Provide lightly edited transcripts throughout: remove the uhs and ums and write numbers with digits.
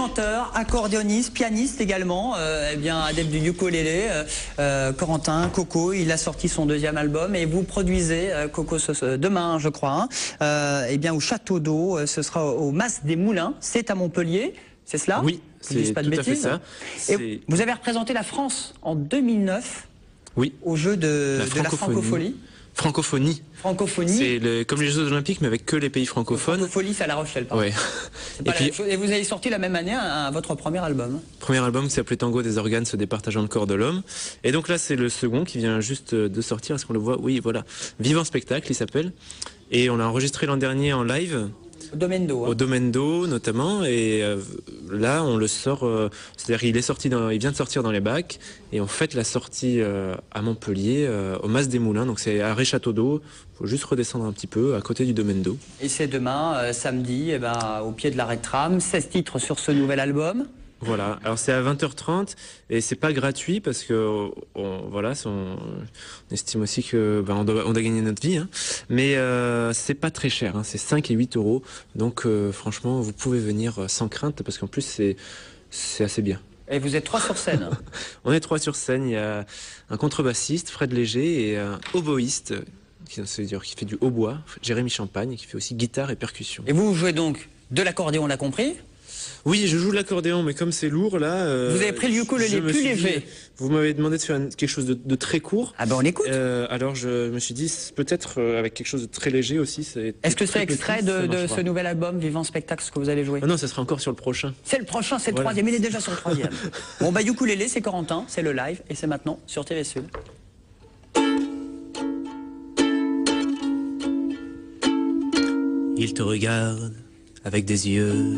chanteur, accordéoniste, pianiste également, eh bien adepte du ukulélé, Corentin Coco. Il a sorti son deuxième album et vous produisez Coco demain, je crois, hein, eh bien au Château d'Eau. Ce sera au Mas des Moulins. C'est à Montpellier, c'est cela? Oui, c'est tout à fait ça. Et vous avez représenté la France en 2009. Oui. Au jeu de la francophonie. Francophonie. Francophonie. C'est comme les Jeux Olympiques, mais avec que les pays francophones. Francophonie, c'est à La Rochelle, pardon. Ouais. Et vous avez sorti la même année votre premier album. Premier album qui s'appelait Tango des organes se départageant le corps de l'homme. Et donc là, c'est le second qui vient juste de sortir. Est-ce qu'on le voit? Oui, voilà. Vivant spectacle, il s'appelle. Et on l'a enregistré l'an dernier en live. Au Domaine d'Eau. Hein. Au Domaine d'Eau, notamment. Et là, on le sort. C'est-à-dire, il vient de sortir dans les bacs. Et on fête la sortie à Montpellier, au Mas des Moulins. Donc, c'est à Château d'Eau. Il faut juste redescendre un petit peu, à côté du Domaine d'Eau. Et c'est demain, samedi, eh ben, au pied de l'arrêt de tram. 16 titres sur ce nouvel album. Voilà, alors c'est à 20h30 et c'est pas gratuit parce que voilà, on estime aussi que on doit gagner notre vie, hein. Mais c'est pas très cher, hein, c'est 5 et 8 euros. Donc franchement, vous pouvez venir sans crainte parce qu'en plus c'est assez bien. Et vous êtes 3 sur scène? On est 3 sur scène, il y a un contrebassiste, Fred Léger, et un oboïste qui fait du hautbois, Jérémy Champagne, qui fait aussi guitare et percussion. Et vous jouez donc de l'accordéon, on l'a compris? Oui, je joue de l'accordéon, mais comme c'est lourd, là... vous avez pris le ukulélé plus léger. Vous m'avez demandé de faire quelque chose de très court. Ah ben on écoute. Alors je me suis dit, peut-être avec quelque chose de très léger aussi. Est-ce que c'est extrait de ce nouvel album, Vivant Spectacle, ce que vous allez jouer? Non, ça sera encore sur le prochain. C'est le prochain, c'est le troisième, il est déjà sur le troisième. Bon bah ukulélé, c'est Corentin, c'est le live, et c'est maintenant sur TV Sud. Il te regarde avec des yeux,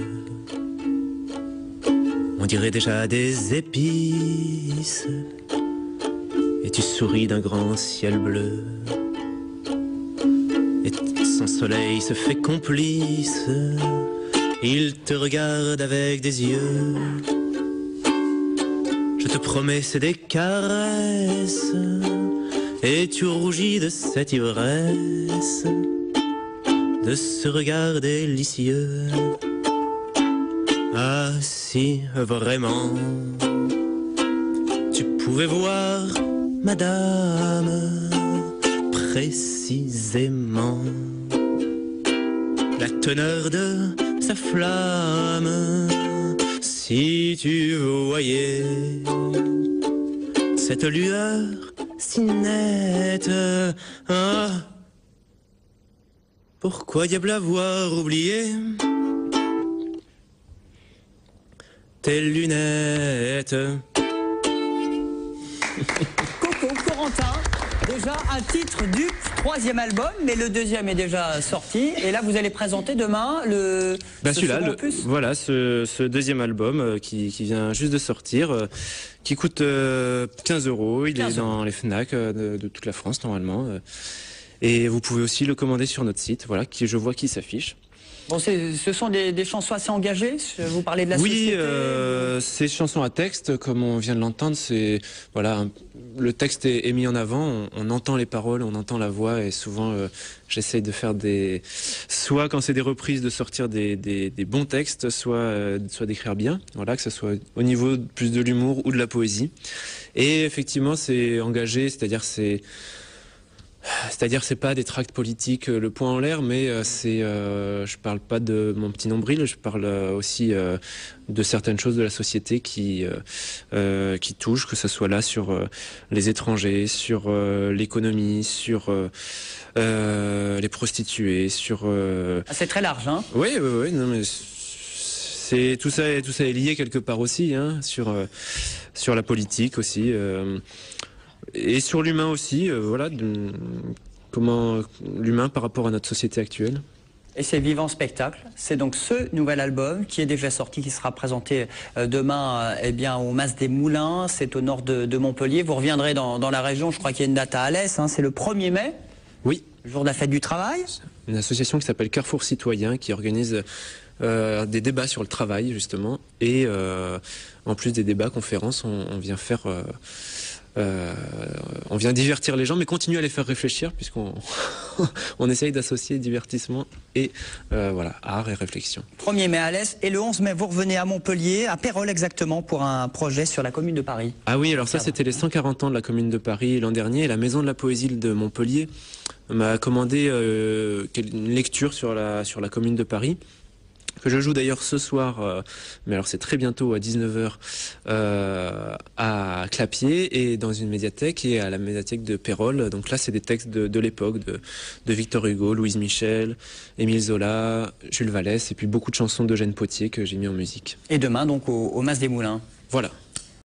on dirait déjà des épices, et tu souris d'un grand ciel bleu, et son soleil se fait complice. Il te regarde avec des yeux, je te promets c'est des caresses, et tu rougis de cette ivresse, de ce regard délicieux. Ah si vraiment tu pouvais voir madame précisément la teneur de sa flamme, si tu voyais cette lueur si nette. Ah, pourquoi diable avoir oublié tes lunettes? Coco, Corentin, déjà un titre du troisième album, mais le deuxième est déjà sorti. Et là, vous allez présenter demain celui-là, voilà, ce deuxième album qui vient juste de sortir, qui coûte 15 euros. Il est dans les Fnac de toute la France normalement. Et vous pouvez aussi le commander sur notre site, voilà, je vois qui s'affiche. Bon, ce sont des chansons assez engagées. Vous parlez de la société. Oui, ces chansons à texte, comme on vient de l'entendre, c'est voilà, le texte est mis en avant. On entend les paroles, on entend la voix, et souvent j'essaye de faire soit quand c'est des reprises, de sortir des bons textes, soit d'écrire bien. Voilà, que ce soit au niveau plus de l'humour ou de la poésie. Et effectivement, c'est engagé, c'est-à-dire c'est pas des tracts politiques le poing en l'air, mais je parle pas de mon petit nombril, je parle aussi de certaines choses de la société qui touchent, que ce soit là sur les étrangers, sur l'économie, sur les prostituées, sur... C'est très large, hein? Oui, non mais... tout ça est lié quelque part aussi, hein, sur la politique aussi. Et sur l'humain aussi, voilà, comment l'humain par rapport à notre société actuelle. Et c'est Vivant Spectacle, c'est donc ce nouvel album qui est déjà sorti, qui sera présenté demain au Mas des Moulins, c'est au nord de Montpellier. Vous reviendrez dans la région, je crois qu'il y a une date à Alès, hein, c'est le 1er mai. Oui. Le jour de la fête du travail. Une association qui s'appelle Carrefour Citoyen qui organise des débats sur le travail justement, et en plus des débats, conférences, on vient faire... On vient divertir les gens, mais continuer à les faire réfléchir, puisqu'on on essaye d'associer divertissement et voilà, art et réflexion. 1er mai à l'Est et le 11 mai, vous revenez à Montpellier, à Pérols exactement, pour un projet sur la commune de Paris. Ah oui, alors ça c'était les 140 ans de la commune de Paris l'an dernier, et la Maison de la Poésie de Montpellier m'a commandé une lecture sur la commune de Paris, que je joue d'ailleurs ce soir, mais alors c'est très bientôt à 19h à Clapier et dans une médiathèque et à la médiathèque de Pérols. Donc là c'est des textes de l'époque, de Victor Hugo, Louise Michel, Émile Zola, Jules Vallès et puis beaucoup de chansons d'Eugène Pottier que j'ai mis en musique. Et demain donc au Mas des Moulins. Voilà.